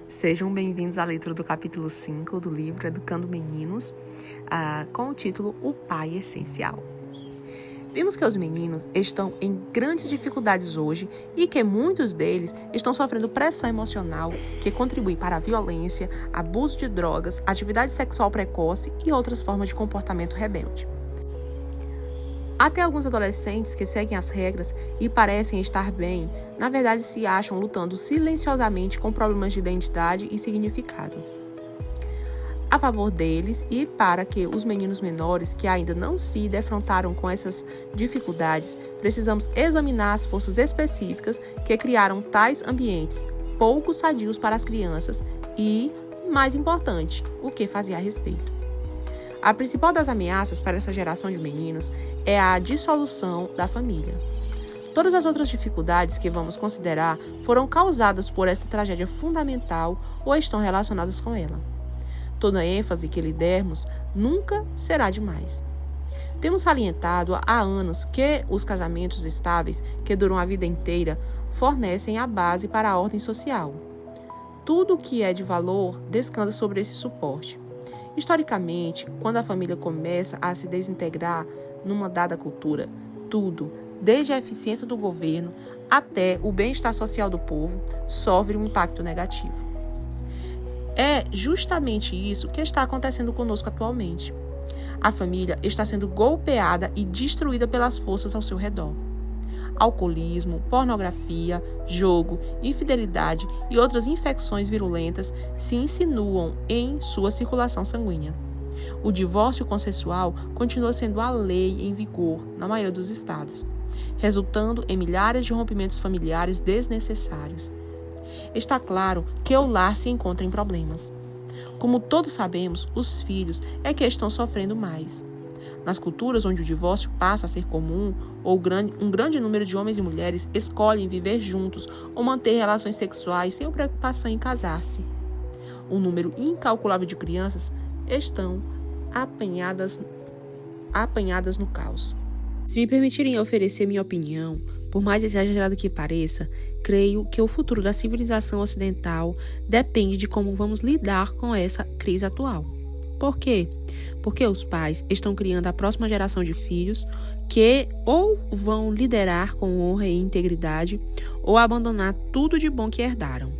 Sejam bem-vindos à leitura do capítulo 5 do livro Educando Meninos, com o título O Pai Essencial. Vimos que os meninos estão em grandes dificuldades hoje e que muitos deles estão sofrendo pressão emocional que contribui para a violência, abuso de drogas, atividade sexual precoce e outras formas de comportamento rebelde. Até alguns adolescentes que seguem as regras e parecem estar bem, na verdade se acham lutando silenciosamente com problemas de identidade e significado. A favor deles e para que os meninos menores que ainda não se defrontaram com essas dificuldades, precisamos examinar as forças específicas que criaram tais ambientes pouco sadios para as crianças e, mais importante, o que fazer a respeito. A principal das ameaças para essa geração de meninos é a dissolução da família. Todas as outras dificuldades que vamos considerar foram causadas por esta tragédia fundamental ou estão relacionadas com ela. Toda a ênfase que lhe dermos nunca será demais. Temos salientado há anos que os casamentos estáveis, que duram a vida inteira, fornecem a base para a ordem social. Tudo o que é de valor descansa sobre esse suporte. Historicamente, quando a família começa a se desintegrar numa dada cultura, tudo, desde a eficiência do governo até o bem-estar social do povo, sofre um impacto negativo. É justamente isso que está acontecendo conosco atualmente. A família está sendo golpeada e destruída pelas forças ao seu redor. Alcoolismo, pornografia, jogo, infidelidade e outras infecções virulentas se insinuam em sua circulação sanguínea. O divórcio consensual continua sendo a lei em vigor na maioria dos estados, resultando em milhares de rompimentos familiares desnecessários. Está claro que o lar se encontra em problemas. Como todos sabemos, os filhos é que estão sofrendo mais. Nas culturas onde o divórcio passa a ser comum, ou um grande número de homens e mulheres escolhem viver juntos ou manter relações sexuais sem preocupação em casar-se. Um número incalculável de crianças estão apanhadas no caos. Se me permitirem oferecer minha opinião, por mais exagerada que pareça, creio que o futuro da civilização ocidental depende de como vamos lidar com essa crise atual. Por quê? Porque os pais estão criando a próxima geração de filhos que ou vão liderar com honra e integridade ou abandonar tudo de bom que herdaram.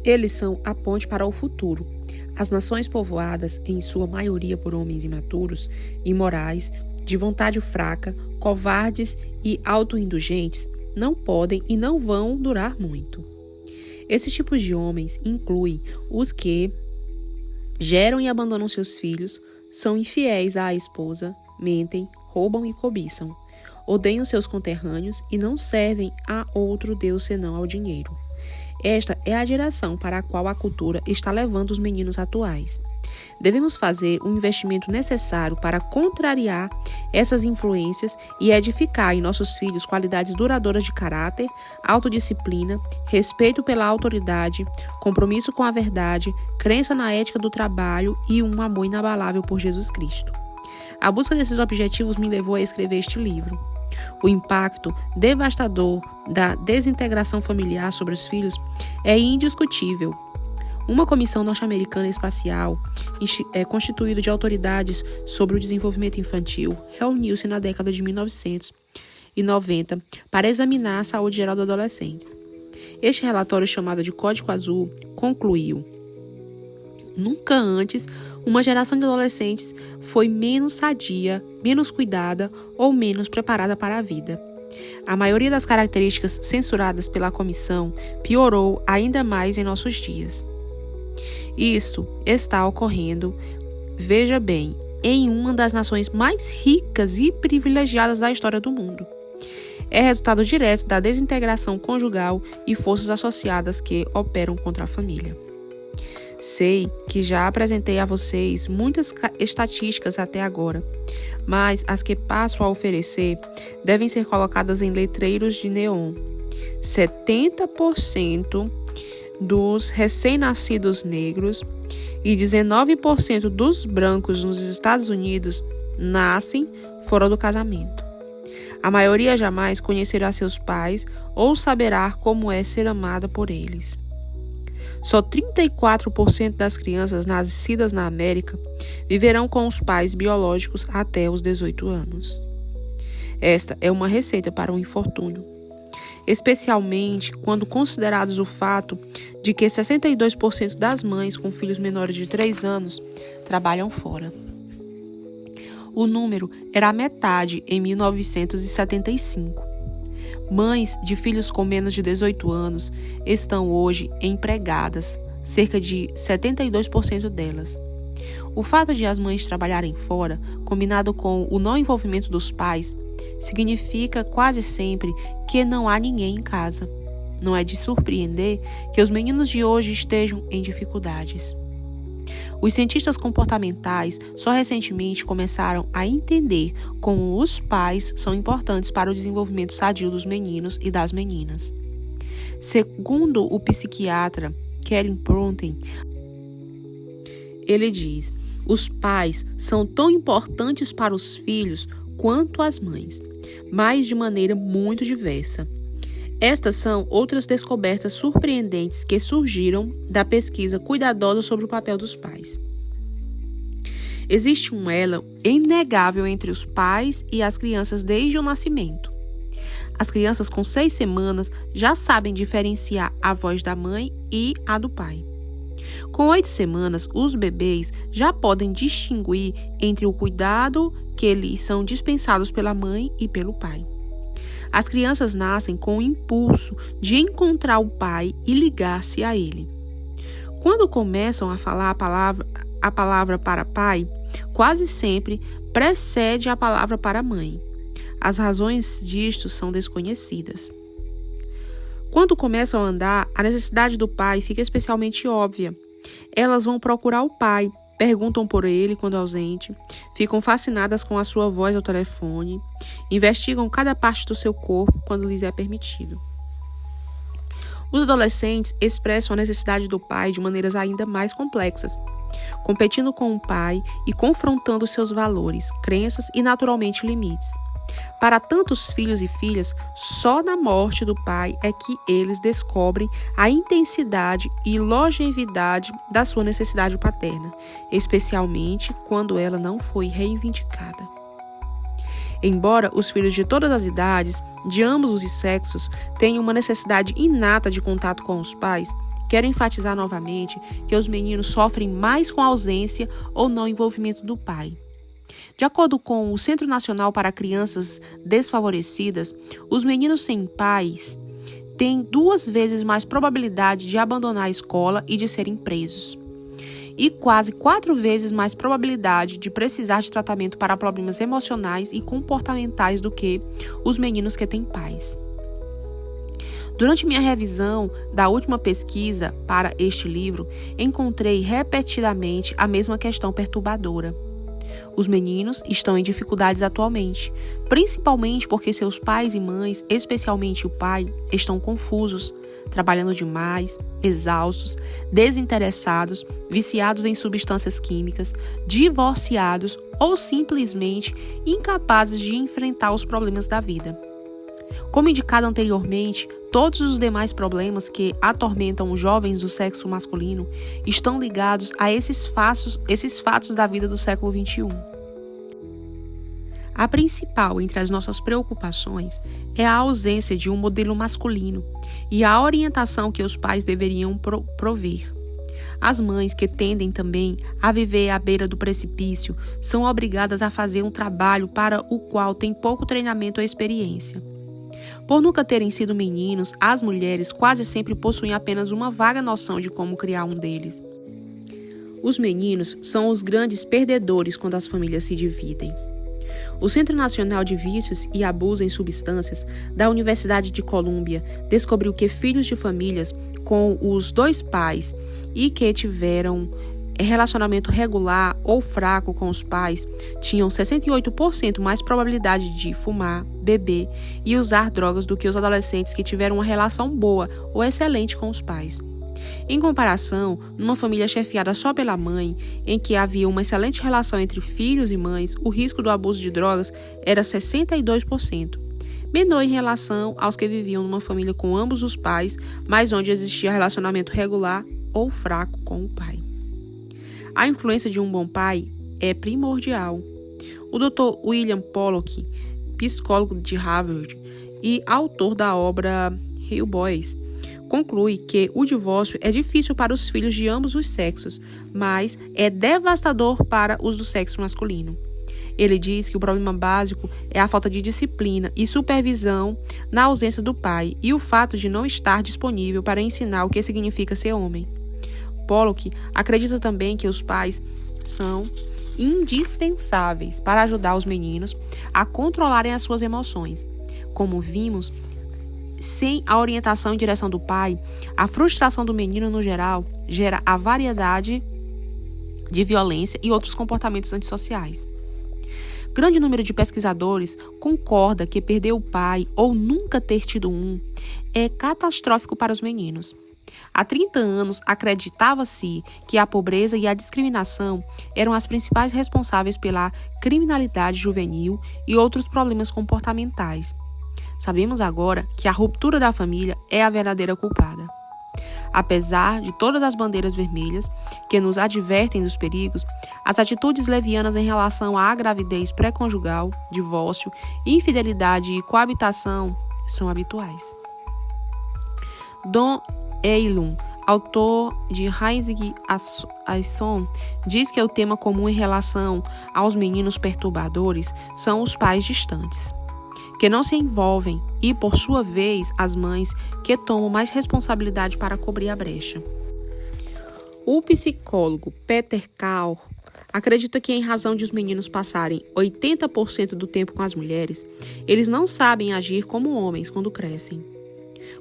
Eles são a ponte para o futuro. As nações povoadas, em sua maioria por homens imaturos, imorais, de vontade fraca, covardes e autoindulgentes, não podem e não vão durar muito. Esses tipos de homens incluem os que geram e abandonam seus filhos, são infiéis à esposa, mentem, roubam e cobiçam, odeiam seus conterrâneos e não servem a outro Deus senão ao dinheiro. Esta é a geração para a qual a cultura está levando os meninos atuais. Devemos fazer o investimento necessário para contrariar essas influências e edificar em nossos filhos qualidades duradouras de caráter, autodisciplina, respeito pela autoridade, compromisso com a verdade, crença na ética do trabalho e um amor inabalável por Jesus Cristo. A busca desses objetivos me levou a escrever este livro. O impacto devastador da desintegração familiar sobre os filhos é indiscutível. Uma comissão norte-americana espacial, constituída de autoridades sobre o desenvolvimento infantil, reuniu-se na década de 1990 para examinar a saúde geral dos adolescentes. Este relatório, chamado de Código Azul, concluiu: nunca antes uma geração de adolescentes foi menos sadia, menos cuidada ou menos preparada para a vida. A maioria das características censuradas pela comissão piorou ainda mais em nossos dias. Isso está ocorrendo, veja bem, em uma das nações mais ricas e privilegiadas da história do mundo. É resultado direto da desintegração conjugal e forças associadas que operam contra a família. Sei que já apresentei a vocês muitas estatísticas até agora, mas as que passo a oferecer devem ser colocadas em letreiros de neon. 70% dos recém-nascidos negros e 19% dos brancos nos Estados Unidos nascem fora do casamento. A maioria jamais conhecerá seus pais ou saberá como é ser amada por eles. só 34% das crianças nascidas na América viverão com os pais biológicos até os 18 anos. Esta é uma receita para um infortúnio, especialmente quando considerados o fato de que 62% das mães com filhos menores de 3 anos trabalham fora. O número era a metade em 1975. Mães de filhos com menos de 18 anos estão hoje empregadas, cerca de 72% delas. O fato de as mães trabalharem fora, combinado com o não envolvimento dos pais, significa quase sempre que não há ninguém em casa. Não é de surpreender que os meninos de hoje estejam em dificuldades. Os cientistas comportamentais só recentemente começaram a entender como os pais são importantes para o desenvolvimento sadio dos meninos e das meninas. Segundo o psiquiatra Kevin Pronten, ele diz: os pais são tão importantes para os filhos quanto as mães, mas de maneira muito diversa. Estas são outras descobertas surpreendentes que surgiram da pesquisa cuidadosa sobre o papel dos pais. Existe um elo inegável entre os pais e as crianças desde o nascimento. As crianças com 6 semanas já sabem diferenciar a voz da mãe e a do pai. Com 8 semanas, os bebês já podem distinguir entre o cuidado que lhes são dispensados pela mãe e pelo pai. As crianças nascem com o impulso de encontrar o pai e ligar-se a ele. Quando começam a falar a palavra para pai, quase sempre precede a palavra para mãe. As razões disto são desconhecidas. Quando começam a andar, a necessidade do pai fica especialmente óbvia. Elas vão procurar o pai, perguntam por ele quando ausente, ficam fascinadas com a sua voz ao telefone, investigam cada parte do seu corpo quando lhes é permitido. Os adolescentes expressam a necessidade do pai de maneiras ainda mais complexas, competindo com o pai e confrontando seus valores, crenças e, naturalmente, limites. Para tantos filhos e filhas, só na morte do pai é que eles descobrem a intensidade e longevidade da sua necessidade paterna, especialmente quando ela não foi reivindicada. Embora os filhos de todas as idades, de ambos os sexos, tenham uma necessidade inata de contato com os pais, quero enfatizar novamente que os meninos sofrem mais com a ausência ou não envolvimento do pai. De acordo com o Centro Nacional para Crianças Desfavorecidas, os meninos sem pais têm 2 vezes mais probabilidade de abandonar a escola e de serem presos, e quase 4 vezes mais probabilidade de precisar de tratamento para problemas emocionais e comportamentais do que os meninos que têm pais. Durante minha revisão da última pesquisa para este livro, encontrei repetidamente a mesma questão perturbadora. Os meninos estão em dificuldades atualmente, principalmente porque seus pais e mães, especialmente o pai, estão confusos, trabalhando demais, exaustos, desinteressados, viciados em substâncias químicas, divorciados ou simplesmente incapazes de enfrentar os problemas da vida. Como indicado anteriormente, todos os demais problemas que atormentam os jovens do sexo masculino estão ligados a esses fatos da vida do século XXI. A principal entre as nossas preocupações é a ausência de um modelo masculino e a orientação que os pais deveriam prover. As mães, que tendem também a viver à beira do precipício, são obrigadas a fazer um trabalho para o qual têm pouco treinamento ou experiência. Por nunca terem sido meninos, as mulheres quase sempre possuem apenas uma vaga noção de como criar um deles. Os meninos são os grandes perdedores quando as famílias se dividem. O Centro Nacional de Vícios e Abuso em Substâncias da Universidade de Colômbia descobriu que filhos de famílias com os 2 pais e que tiveram relacionamento regular ou fraco com os pais tinham 68% mais probabilidade de fumar, beber e usar drogas do que os adolescentes que tiveram uma relação boa ou excelente com os pais. Em comparação, numa família chefiada só pela mãe, em que havia uma excelente relação entre filhos e mães, o risco do abuso de drogas era 62%, menor em relação aos que viviam numa família com ambos os pais, mas onde existia relacionamento regular ou fraco com o pai. A influência de um bom pai é primordial. O Dr. William Pollock, psicólogo de Harvard e autor da obra Real Boys, conclui que o divórcio é difícil para os filhos de ambos os sexos, mas é devastador para os do sexo masculino. Ele diz que o problema básico é a falta de disciplina e supervisão na ausência do pai e o fato de não estar disponível para ensinar o que significa ser homem. Pollock acredita também que os pais são indispensáveis para ajudar os meninos a controlarem as suas emoções. Como vimos, sem a orientação e direção do pai, a frustração do menino no geral gera a variedade de violência e outros comportamentos antissociais. Grande número de pesquisadores concorda que perder o pai ou nunca ter tido um é catastrófico para os meninos. Há 30 anos, acreditava-se que a pobreza e a discriminação eram as principais responsáveis pela criminalidade juvenil e outros problemas comportamentais. Sabemos agora que a ruptura da família é a verdadeira culpada. Apesar de todas as bandeiras vermelhas que nos advertem dos perigos, as atitudes levianas em relação à gravidez pré-conjugal, divórcio, infidelidade e coabitação são habituais. Don Eilun, autor de Rising Action, diz que o tema comum em relação aos meninos perturbadores são os pais distantes, que não se envolvem, e, por sua vez, as mães que tomam mais responsabilidade para cobrir a brecha. O psicólogo Peter Kaur acredita que, em razão de os meninos passarem 80% do tempo com as mulheres, eles não sabem agir como homens quando crescem.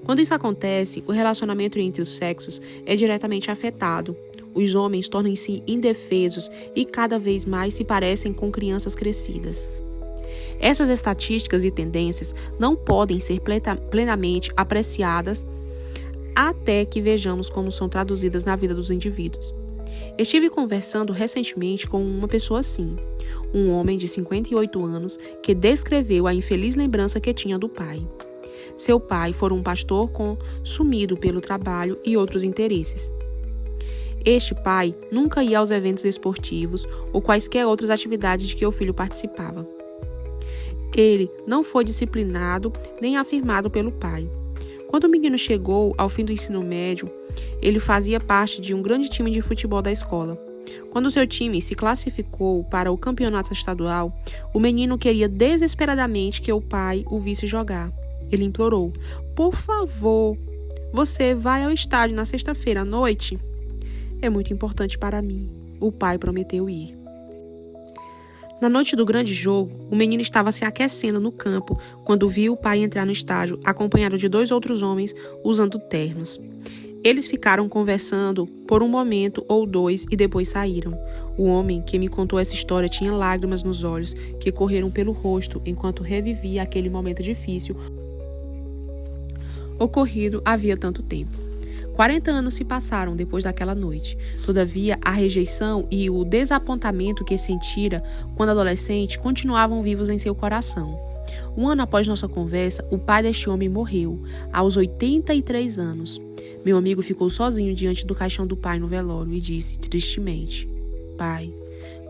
Quando isso acontece, o relacionamento entre os sexos é diretamente afetado. Os homens tornam-se indefesos e cada vez mais se parecem com crianças crescidas. Essas estatísticas e tendências não podem ser plenamente apreciadas até que vejamos como são traduzidas na vida dos indivíduos. Estive conversando recentemente com uma pessoa assim, um homem de 58 anos que descreveu a infeliz lembrança que tinha do pai. Seu pai fora um pastor consumido pelo trabalho e outros interesses. Este pai nunca ia aos eventos esportivos ou quaisquer outras atividades de que o filho participava. Ele não foi disciplinado nem afirmado pelo pai. Quando o menino chegou ao fim do ensino médio, ele fazia parte de um grande time de futebol da escola. Quando seu time se classificou para o campeonato estadual, o menino queria desesperadamente que o pai o visse jogar. Ele implorou: "Por favor, você vai ao estádio na sexta-feira à noite? É muito importante para mim." O pai prometeu ir. Na noite do grande jogo, o menino estava se aquecendo no campo quando viu o pai entrar no estádio, acompanhado de 2 outros homens usando ternos. Eles ficaram conversando por um momento ou 2 e depois saíram. O homem que me contou essa história tinha lágrimas nos olhos que correram pelo rosto enquanto revivia aquele momento difícil ocorrido havia tanto tempo. 40 anos se passaram depois daquela noite. Todavia, a rejeição e o desapontamento que sentira quando adolescente continuavam vivos em seu coração. Um ano após nossa conversa, o pai deste homem morreu, aos 83 anos. Meu amigo ficou sozinho diante do caixão do pai no velório e disse, tristemente: "Pai,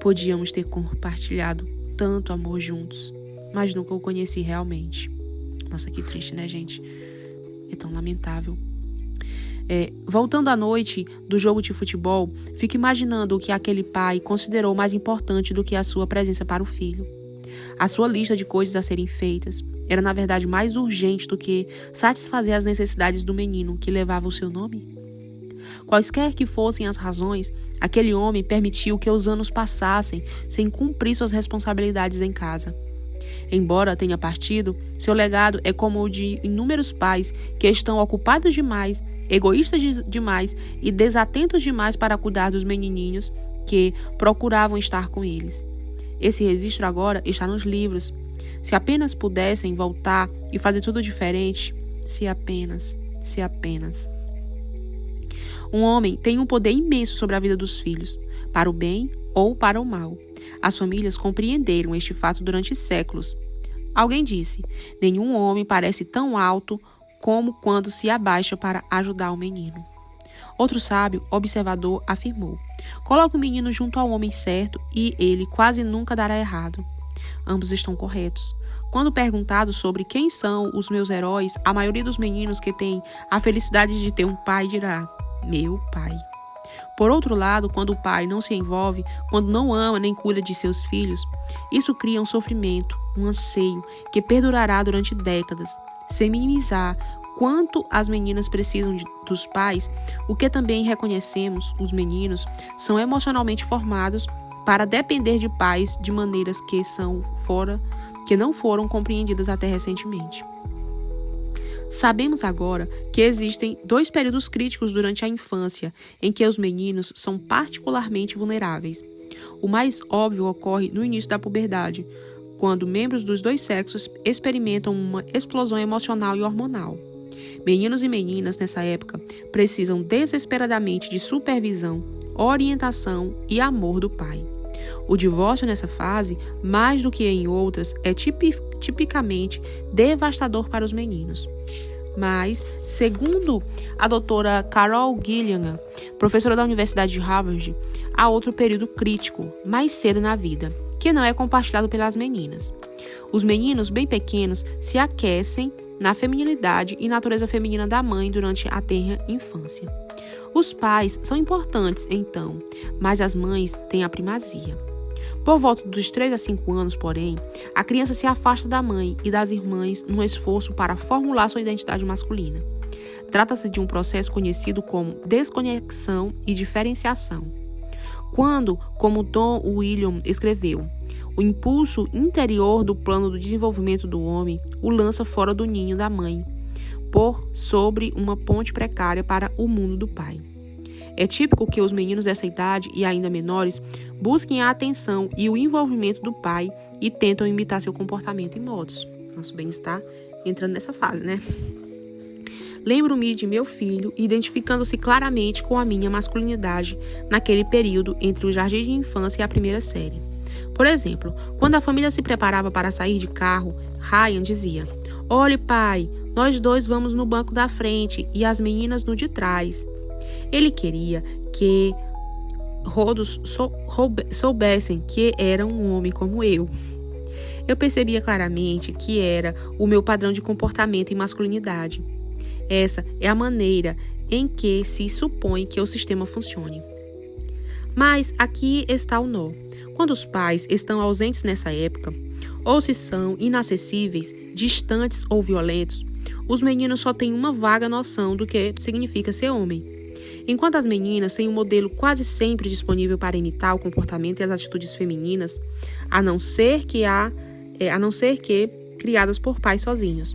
podíamos ter compartilhado tanto amor juntos, mas nunca o conheci realmente." Nossa, que triste, né, gente? É tão lamentável. Voltando à noite do jogo de futebol, fico imaginando o que aquele pai considerou mais importante do que a sua presença para o filho. A sua lista de coisas a serem feitas era, na verdade, mais urgente do que satisfazer as necessidades do menino que levava o seu nome. Quaisquer que fossem as razões, aquele homem permitiu que os anos passassem sem cumprir suas responsabilidades em casa. Embora tenha partido, seu legado é como o de inúmeros pais que estão ocupados demais, egoístas demais e desatentos demais para cuidar dos menininhos que procuravam estar com eles. Esse registro agora está nos livros. Se apenas pudessem voltar e fazer tudo diferente, se apenas. Um homem tem um poder imenso sobre a vida dos filhos, para o bem ou para o mal. As famílias compreenderam este fato durante séculos. Alguém disse: "Nenhum homem parece tão alto como quando se abaixa para ajudar o menino." Outro sábio, observador, afirmou: coloque o menino junto ao homem certo e ele quase nunca dará errado. Ambos estão corretos. Quando perguntado sobre quem são os meus heróis, a maioria dos meninos que tem a felicidade de ter um pai dirá: meu pai. Por outro lado, quando o pai não se envolve, quando não ama nem cuida de seus filhos, isso cria um sofrimento, um anseio que perdurará durante décadas. Sem minimizar quanto as meninas precisam dos pais, o que também reconhecemos, os meninos são emocionalmente formados para depender de pais de maneiras que não foram compreendidas até recentemente. Sabemos agora que existem 2 períodos críticos durante a infância em que os meninos são particularmente vulneráveis. O mais óbvio ocorre no início da puberdade, quando membros dos 2 sexos experimentam uma explosão emocional e hormonal. Meninos e meninas nessa época precisam desesperadamente de supervisão, orientação e amor do pai. O divórcio nessa fase, mais do que em outras, é tipicamente devastador para os meninos. Mas, segundo a doutora Carol Gilligan, professora da Universidade de Harvard, há outro período crítico, mais cedo na vida, que não é compartilhado pelas meninas. Os meninos bem pequenos se aquecem na feminilidade e natureza feminina da mãe durante a tenra infância. Os pais são importantes, então, mas as mães têm a primazia. Por volta dos 3 a 5 anos, porém, a criança se afasta da mãe e das irmãs num esforço para formular sua identidade masculina. Trata-se de um processo conhecido como desconexão e diferenciação. Quando, como Don William escreveu, o impulso interior do plano do desenvolvimento do homem o lança fora do ninho da mãe, por sobre uma ponte precária para o mundo do pai. É típico que os meninos dessa idade e ainda menores busquem a atenção e o envolvimento do pai e tentam imitar seu comportamento e modos. Nosso bem-estar entrando nessa fase, né? Lembro-me de meu filho identificando-se claramente com a minha masculinidade naquele período entre o jardim de infância e a primeira série. Por exemplo, quando a família se preparava para sair de carro, Ryan dizia: "Olhe, pai, nós 2 vamos no banco da frente e as meninas no de trás." Ele queria que todos soubessem que era um homem como eu. Eu percebia claramente que era o meu padrão de comportamento e masculinidade. Essa é a maneira em que se supõe que o sistema funcione. Mas aqui está o nó. Quando os pais estão ausentes nessa época, ou se são inacessíveis, distantes ou violentos, os meninos só têm uma vaga noção do que significa ser homem. Enquanto as meninas têm um modelo quase sempre disponível para imitar o comportamento e as atitudes femininas, a não ser que criadas por pais sozinhos.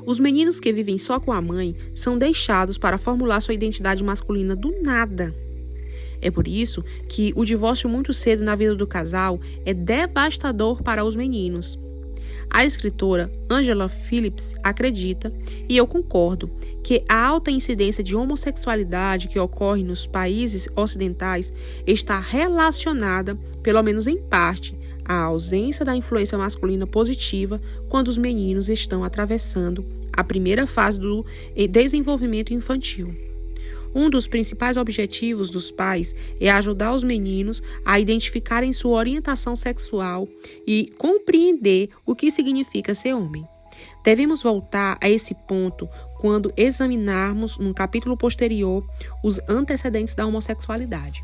Os meninos que vivem só com a mãe são deixados para formular sua identidade masculina do nada. É por isso que o divórcio muito cedo na vida do casal é devastador para os meninos. A escritora Angela Phillips acredita, e eu concordo, que a alta incidência de homossexualidade que ocorre nos países ocidentais está relacionada, pelo menos em parte, à ausência da influência masculina positiva quando os meninos estão atravessando a primeira fase do desenvolvimento infantil. Um dos principais objetivos dos pais é ajudar os meninos a identificarem sua orientação sexual e compreender o que significa ser homem. Devemos voltar a esse ponto quando examinarmos, num capítulo posterior, os antecedentes da homossexualidade.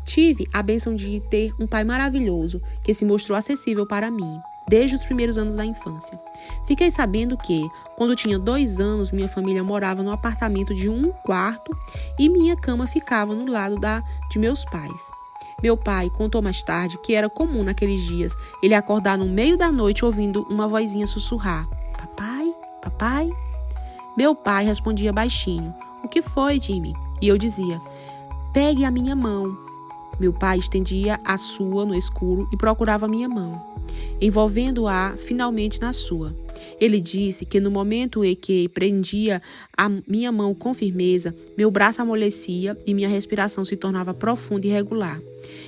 Tive a bênção de ter um pai maravilhoso que se mostrou acessível para mim, desde os primeiros anos da infância. Fiquei sabendo que, quando tinha 2 anos, minha família morava num apartamento de 1 quarto e minha cama ficava no lado de meus pais. Meu pai contou mais tarde que era comum naqueles dias ele acordar no meio da noite ouvindo uma vozinha sussurrar: "Papai, papai?" Meu pai respondia baixinho: "O que foi, Jimmy?" E eu dizia: "Pegue a minha mão." Meu pai estendia a sua no escuro e procurava minha mão, envolvendo-a finalmente na sua. Ele disse que no momento em que prendia a minha mão com firmeza, meu braço amolecia e minha respiração se tornava profunda e regular.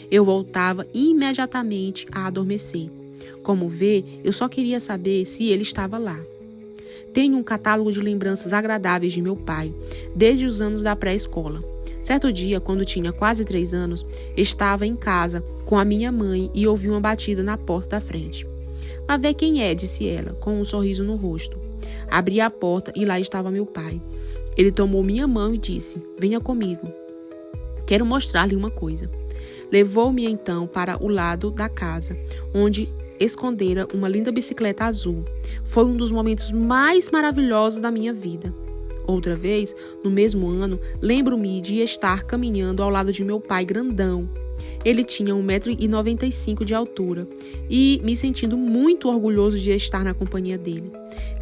Eu voltava imediatamente a adormecer. Como vê, eu só queria saber se ele estava lá. Tenho um catálogo de lembranças agradáveis de meu pai, desde os anos da pré-escola. Certo dia, quando tinha quase 3 anos, estava em casa com a minha mãe e ouvi uma batida na porta da frente. "Mas vê quem é", disse ela, com um sorriso no rosto. Abri a porta e lá estava meu pai. Ele tomou minha mão e disse: "Venha comigo. Quero mostrar-lhe uma coisa." Levou-me então para o lado da casa, onde escondera uma linda bicicleta azul. Foi um dos momentos mais maravilhosos da minha vida. Outra vez, no mesmo ano, lembro-me de estar caminhando ao lado de meu pai grandão. Ele tinha 1,95 m de altura e me sentindo muito orgulhoso de estar na companhia dele.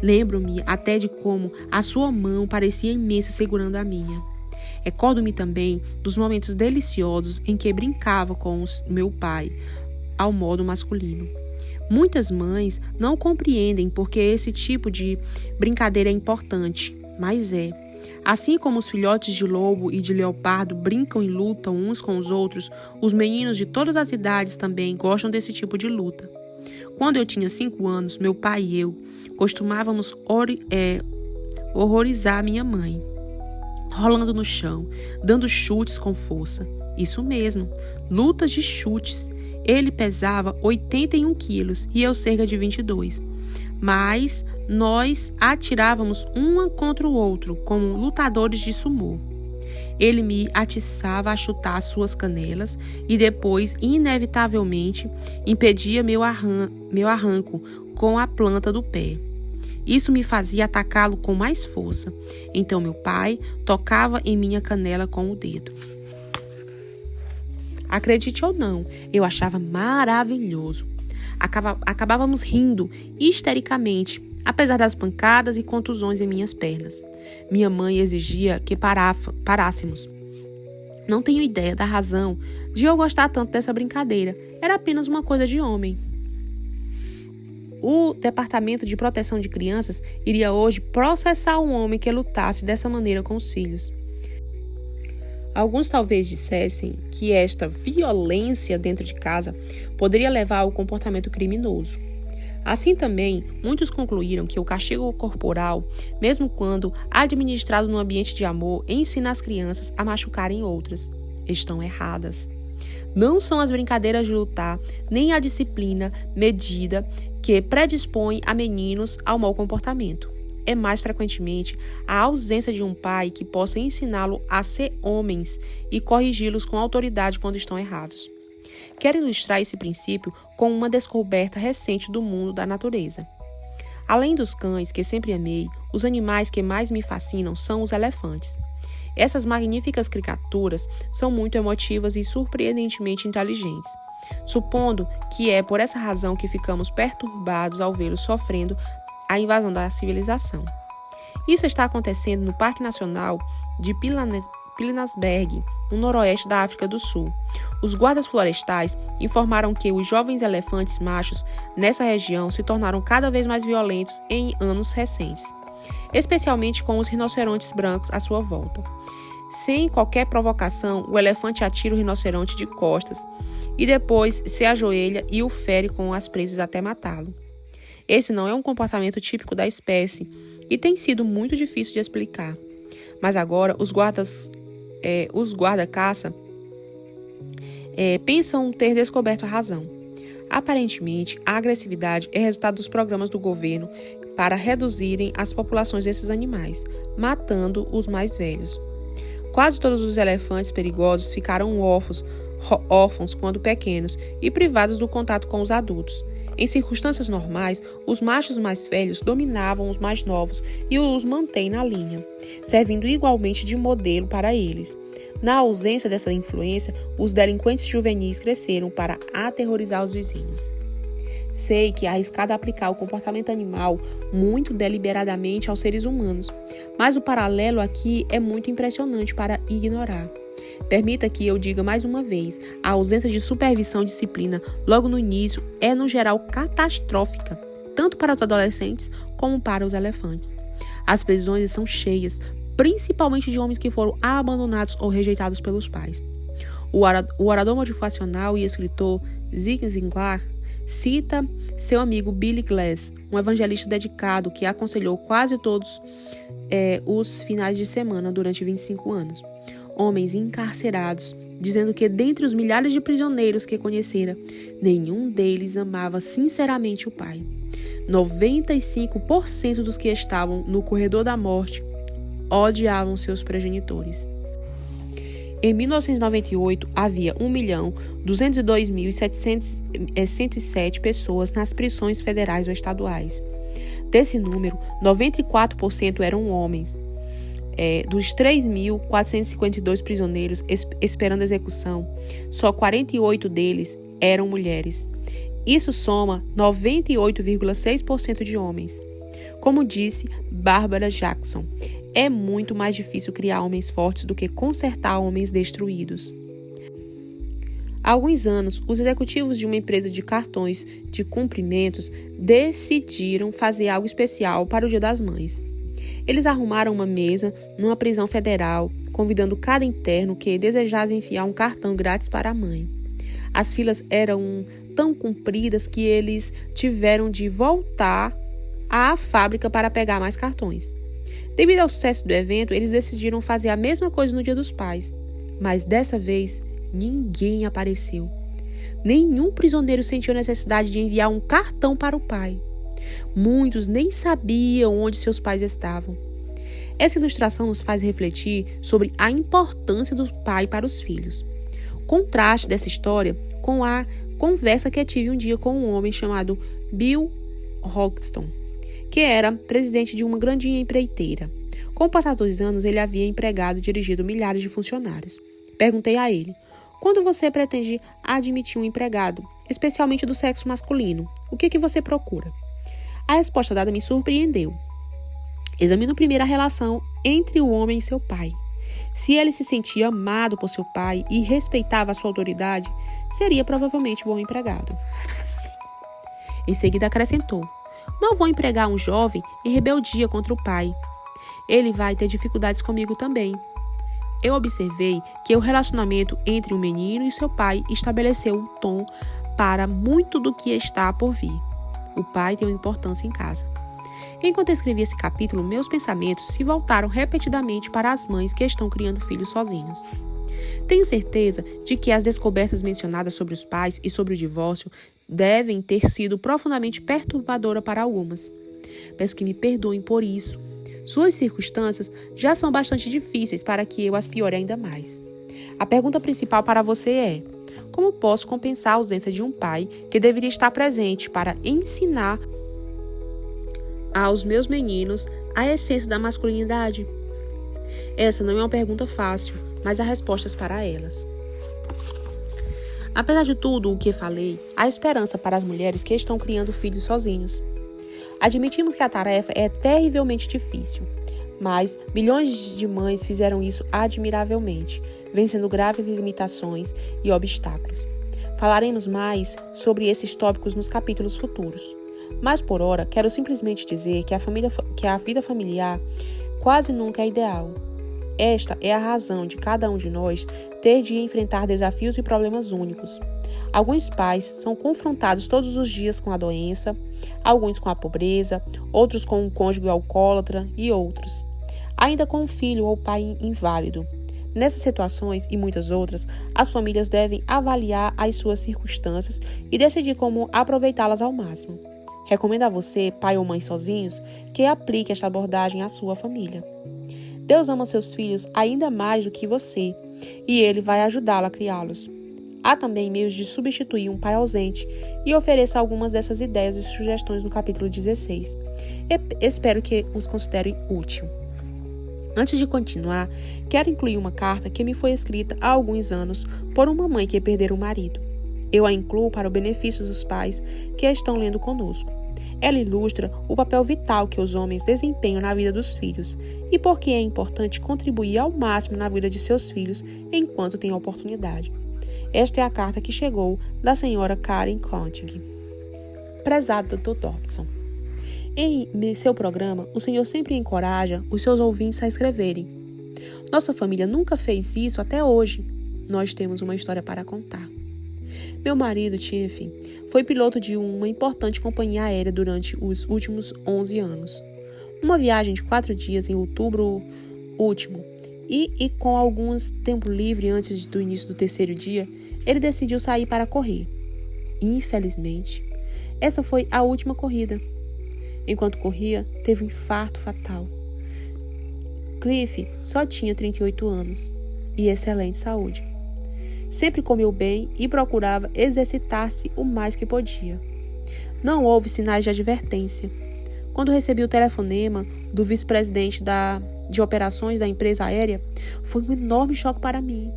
Lembro-me até de como a sua mão parecia imensa segurando a minha. Recordo-me também dos momentos deliciosos em que brincava com meu pai, ao modo masculino. Muitas mães não compreendem porque esse tipo de brincadeira é importante, mas é. Assim como os filhotes de lobo e de leopardo brincam e lutam uns com os outros, os meninos de todas as idades também gostam desse tipo de luta. Quando eu tinha 5 anos, meu pai e eu costumávamos horrorizar minha mãe, rolando no chão, dando chutes com força. Isso mesmo, lutas de chutes. Ele pesava 81 quilos e eu cerca de 22. Mas nós atirávamos um contra o outro, como lutadores de sumô. Ele me atiçava a chutar suas canelas e depois, inevitavelmente, impedia meu arranco com a planta do pé. Isso me fazia atacá-lo com mais força. Então meu pai tocava em minha canela com o dedo. Acredite ou não, eu achava maravilhoso. Acabávamos rindo histericamente, apesar das pancadas e contusões em minhas pernas. Minha mãe exigia que parássemos. Não tenho ideia da razão de eu gostar tanto dessa brincadeira. Era apenas uma coisa de homem. O Departamento de Proteção de Crianças iria hoje processar um homem que lutasse dessa maneira com os filhos. Alguns talvez dissessem que esta violência dentro de casa poderia levar ao comportamento criminoso. Assim também, muitos concluíram que o castigo corporal, mesmo quando administrado num ambiente de amor, ensina as crianças a machucarem outras. Estão erradas. Não são as brincadeiras de lutar, nem a disciplina medida que predispõe a meninos ao mau comportamento. É mais frequentemente a ausência de um pai que possa ensiná-lo a ser homens e corrigi-los com autoridade quando estão errados. Quero ilustrar esse princípio com uma descoberta recente do mundo da natureza. Além dos cães, que sempre amei, os animais que mais me fascinam são os elefantes. Essas magníficas criaturas são muito emotivas e surpreendentemente inteligentes. Supondo que é por essa razão que ficamos perturbados ao vê-los sofrendo a invasão da civilização. Isso está acontecendo no Parque Nacional de Pilanesberg, no noroeste da África do Sul. Os guardas florestais informaram que os jovens elefantes machos nessa região se tornaram cada vez mais violentos em anos recentes, especialmente com os rinocerontes brancos à sua volta. Sem qualquer provocação, o elefante atira o rinoceronte de costas e depois se ajoelha e o fere com as presas até matá-lo. Esse não é um comportamento típico da espécie e tem sido muito difícil de explicar. Mas agora os guarda-caça pensam ter descoberto a razão. Aparentemente, a agressividade é resultado dos programas do governo para reduzirem as populações desses animais, matando os mais velhos. Quase todos os elefantes perigosos ficaram órfãos quando pequenos e privados do contato com os adultos. Em circunstâncias normais, os machos mais velhos dominavam os mais novos e os mantêm na linha, servindo igualmente de modelo para eles. Na ausência dessa influência, os delinquentes juvenis cresceram para aterrorizar os vizinhos. Sei que é arriscado aplicar o comportamento animal muito deliberadamente aos seres humanos, mas o paralelo aqui é muito impressionante para ignorar. Permita que eu diga mais uma vez, a ausência de supervisão e disciplina logo no início é, no geral, catastrófica, tanto para os adolescentes como para os elefantes. As prisões estão cheias, principalmente de homens que foram abandonados ou rejeitados pelos pais. O orador motivacional e escritor Zig Ziglar cita seu amigo Billy Glass, um evangelista dedicado que aconselhou quase todos os finais de semana durante 25 anos. Homens encarcerados, dizendo que dentre os milhares de prisioneiros que conhecera, nenhum deles amava sinceramente o pai. 95% dos que estavam no corredor da morte odiavam seus progenitores. Em 1998, havia 1.202.107 pessoas nas prisões federais ou estaduais. Desse número, 94% eram homens. Dos 3.452 prisioneiros esperando execução, só 48 deles eram mulheres. Isso soma 98,6% de homens. Como disse Barbara Jackson, é muito mais difícil criar homens fortes do que consertar homens destruídos. Há alguns anos, os executivos de uma empresa de cartões de cumprimentos decidiram fazer algo especial para o Dia das Mães. Eles arrumaram uma mesa numa prisão federal, convidando cada interno que desejasse enfiar um cartão grátis para a mãe. As filas eram tão compridas que eles tiveram de voltar à fábrica para pegar mais cartões. Devido ao sucesso do evento, eles decidiram fazer a mesma coisa no Dia dos Pais. Mas dessa vez, ninguém apareceu. Nenhum prisioneiro sentiu a necessidade de enviar um cartão para o pai. Muitos nem sabiam onde seus pais estavam. Essa ilustração nos faz refletir sobre a importância do pai para os filhos. Contraste dessa história com a conversa que tive um dia com um homem chamado Bill Hoxton, que era presidente de uma grandinha empreiteira. Com o passar dos anos, ele havia empregado e dirigido milhares de funcionários. Perguntei a ele: quando você pretende admitir um empregado, especialmente do sexo masculino, o que você procura? A resposta dada me surpreendeu. Examino primeiro a relação entre o homem e seu pai. Se ele se sentia amado por seu pai e respeitava a sua autoridade, seria provavelmente bom empregado. Em seguida acrescentou: não vou empregar um jovem em rebeldia contra o pai. Ele vai ter dificuldades comigo também. Eu observei que o relacionamento entre o menino e seu pai estabeleceu um tom para muito do que está por vir. O pai tem uma importância em casa. Enquanto eu escrevi esse capítulo, meus pensamentos se voltaram repetidamente para as mães que estão criando filhos sozinhos. Tenho certeza de que as descobertas mencionadas sobre os pais e sobre o divórcio devem ter sido profundamente perturbadoras para algumas. Peço que me perdoem por isso. Suas circunstâncias já são bastante difíceis para que eu as piore ainda mais. A pergunta principal para você é: como posso compensar a ausência de um pai que deveria estar presente para ensinar aos meus meninos a essência da masculinidade? Essa não é uma pergunta fácil, mas há respostas para elas. Apesar de tudo o que falei, há esperança para as mulheres que estão criando filhos sozinhos. Admitimos que a tarefa é terrivelmente difícil, mas milhões de mães fizeram isso admiravelmente, vencendo graves limitações e obstáculos. Falaremos mais sobre esses tópicos nos capítulos futuros. Mas por ora, quero simplesmente dizer que a vida familiar quase nunca é ideal. Esta é a razão de cada um de nós ter de enfrentar desafios e problemas únicos. Alguns pais são confrontados todos os dias com a doença, alguns com a pobreza, outros com um cônjuge alcoólatra e outros ainda com um filho ou pai inválido. Nessas situações e muitas outras, as famílias devem avaliar as suas circunstâncias e decidir como aproveitá-las ao máximo. Recomendo a você, pai ou mãe sozinhos, que aplique esta abordagem à sua família. Deus ama seus filhos ainda mais do que você, e Ele vai ajudá-lo a criá-los. Há também meios de substituir um pai ausente, e ofereça algumas dessas ideias e sugestões no capítulo 16. Espero que os considere útil. Antes de continuar, quero incluir uma carta que me foi escrita há alguns anos por uma mãe que perdera o marido. Eu a incluo para o benefício dos pais que a estão lendo conosco. Ela ilustra o papel vital que os homens desempenham na vida dos filhos e por que é importante contribuir ao máximo na vida de seus filhos enquanto tem a oportunidade. Esta é a carta que chegou da senhora Karen Contig. Prezado Dr. Dodson, em seu programa, o Senhor sempre encoraja os seus ouvintes a escreverem. Nossa família nunca fez isso até hoje. Nós temos uma história para contar. Meu marido, Tiffany, foi piloto de uma importante companhia aérea durante os últimos 11 anos. Uma viagem de 4 dias em outubro último, e com alguns tempo livre antes do início do terceiro dia, ele decidiu sair para correr. Infelizmente, essa foi a última corrida. Enquanto corria, teve um infarto fatal. Cliff só tinha 38 anos e excelente saúde. Sempre comeu bem e procurava exercitar-se o mais que podia. Não houve sinais de advertência. Quando recebi o telefonema do vice-presidente de operações da empresa aérea, foi um enorme choque para mim.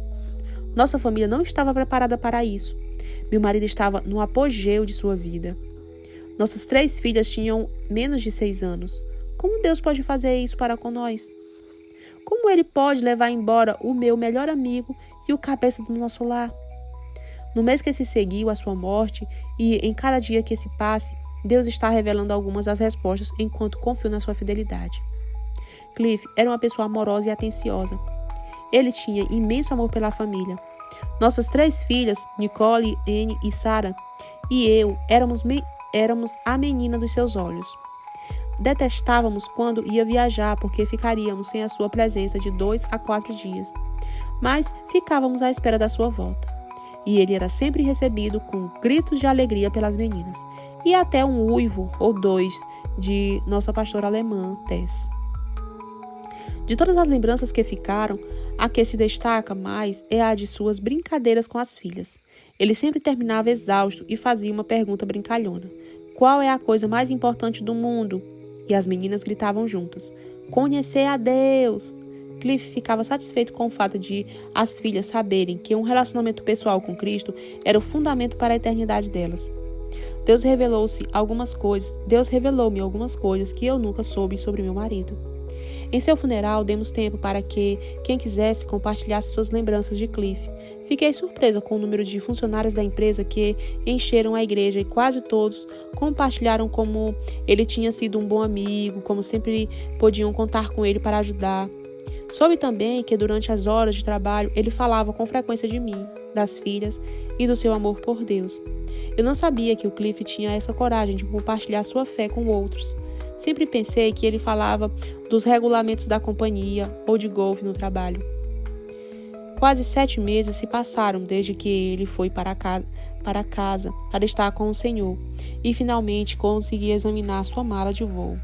Nossa família não estava preparada para isso. Meu marido estava no apogeu de sua vida. Nossas 3 filhas tinham menos de 6 anos. Como Deus pode fazer isso para com nós? Como Ele pode levar embora o meu melhor amigo e o cabeça do nosso lar? No mês que se seguiu à sua morte e em cada dia que se passe, Deus está revelando algumas das respostas enquanto confio na sua fidelidade. Cliff era uma pessoa amorosa e atenciosa. Ele tinha imenso amor pela família. Nossas 3 filhas, Nicole, Anne e Sarah, e eu éramos a menina dos seus olhos. Detestávamos quando ia viajar porque ficaríamos sem a sua presença de 2 a 4 dias. Mas ficávamos à espera da sua volta. E ele era sempre recebido com gritos de alegria pelas meninas. E até um uivo ou 2 de nossa pastora alemã, Tess. De todas as lembranças que ficaram, a que se destaca mais é a de suas brincadeiras com as filhas. Ele sempre terminava exausto e fazia uma pergunta brincalhona. Qual é a coisa mais importante do mundo? E as meninas gritavam juntas. Conhecer a Deus! Cliff ficava satisfeito com o fato de as filhas saberem que um relacionamento pessoal com Cristo era o fundamento para a eternidade delas. Deus revelou-me algumas coisas que eu nunca soube sobre meu marido. Em seu funeral, demos tempo para que quem quisesse compartilhasse suas lembranças de Cliff. Fiquei surpresa com o número de funcionários da empresa que encheram a igreja e quase todos compartilharam como ele tinha sido um bom amigo, como sempre podiam contar com ele para ajudar. Soube também que durante as horas de trabalho ele falava com frequência de mim, das filhas e do seu amor por Deus. Eu não sabia que o Cliff tinha essa coragem de compartilhar sua fé com outros. Sempre pensei que ele falava dos regulamentos da companhia ou de golfe no trabalho. Quase 7 meses se passaram desde que ele foi para casa para estar com o Senhor e finalmente consegui examinar sua mala de voo.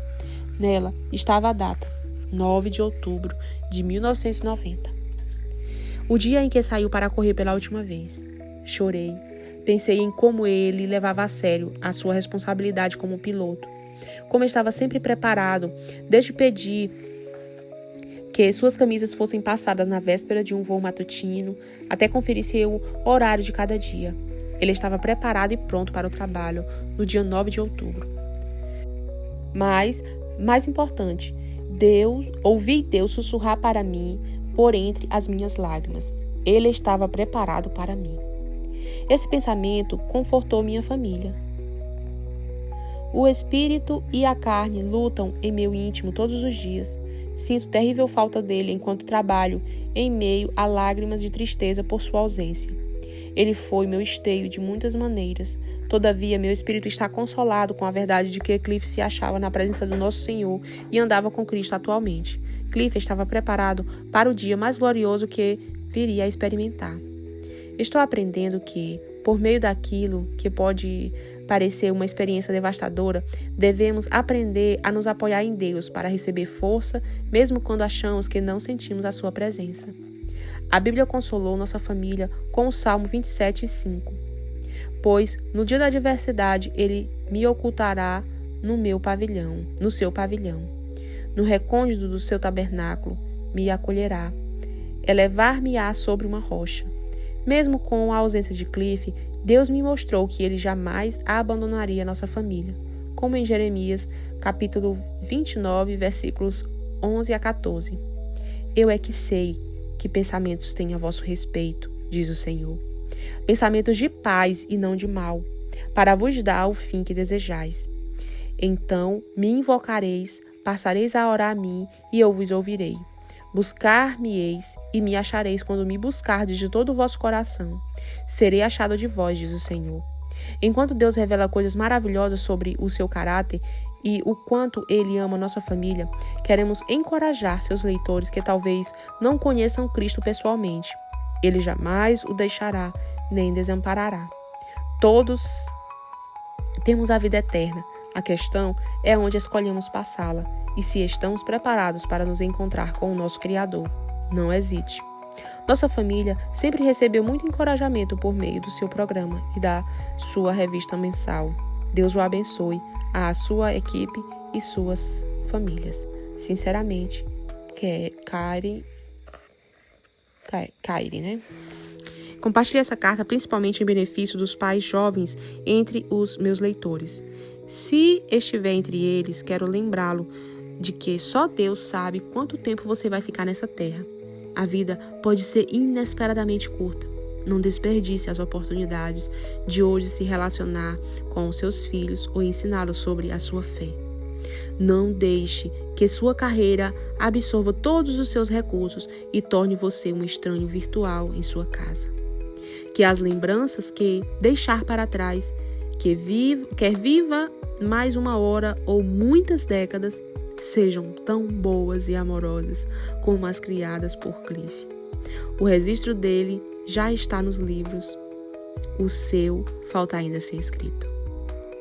Nela estava a data, 9 de outubro de 1990. O dia em que saiu para correr pela última vez. Chorei. Pensei em como ele levava a sério a sua responsabilidade como piloto. Como estava sempre preparado, desde pedir que suas camisas fossem passadas na véspera de um voo matutino, até conferir seu horário de cada dia. Ele estava preparado e pronto para o trabalho no dia 9 de outubro. Mas, mais importante, ouvi Deus sussurrar para mim por entre as minhas lágrimas. Ele estava preparado para mim. Esse pensamento confortou minha família. O espírito e a carne lutam em meu íntimo todos os dias. Sinto terrível falta dele enquanto trabalho em meio a lágrimas de tristeza por sua ausência. Ele foi meu esteio de muitas maneiras. Todavia, meu espírito está consolado com a verdade de que Cliff se achava na presença do nosso Senhor e andava com Cristo atualmente. Cliff estava preparado para o dia mais glorioso que viria a experimentar. Estou aprendendo que, por meio daquilo que pode parecer uma experiência devastadora, devemos aprender a nos apoiar em Deus para receber força, mesmo quando achamos que não sentimos a sua presença. A Bíblia consolou nossa família com o Salmo 27:5. Pois, no dia da adversidade, ele me ocultará no seu pavilhão. No recôndito do seu tabernáculo, me acolherá. Elevar-me-á sobre uma rocha. Mesmo com a ausência de Cliff, Deus me mostrou que ele jamais abandonaria nossa família, como em Jeremias, capítulo 29, versículos 11 a 14. Eu é que sei que pensamentos tenho a vosso respeito, diz o Senhor. Pensamentos de paz e não de mal, para vos dar o fim que desejais. Então me invocareis, passareis a orar a mim, e eu vos ouvirei. Buscar-me-eis e me achareis quando me buscardes de todo o vosso coração. Serei achado de vós, diz o Senhor. Enquanto Deus revela coisas maravilhosas sobre o seu caráter e o quanto ele ama nossa família, queremos encorajar seus leitores que talvez não conheçam Cristo pessoalmente. Ele jamais o deixará nem desamparará. Todos temos a vida eterna. A questão é onde escolhemos passá-la e se estamos preparados para nos encontrar com o nosso Criador. Não hesite. Nossa família sempre recebeu muito encorajamento por meio do seu programa e da sua revista mensal. Deus o abençoe, a sua equipe e suas famílias. Sinceramente, Kairi, né? Compartilhe essa carta principalmente em benefício dos pais jovens entre os meus leitores. Se estiver entre eles, quero lembrá-lo de que só Deus sabe quanto tempo você vai ficar nessa terra. A vida pode ser inesperadamente curta. Não desperdice as oportunidades de hoje se relacionar com os seus filhos ou ensiná-los sobre a sua fé. Não deixe que sua carreira absorva todos os seus recursos e torne você um estranho virtual em sua casa. Que as lembranças que deixar para trás, quer viva mais uma hora ou muitas décadas, sejam tão boas e amorosas como as criadas por Cliff. O registro dele já está nos livros. O seu falta ainda ser escrito.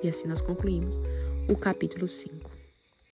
E assim nós concluímos o capítulo 5.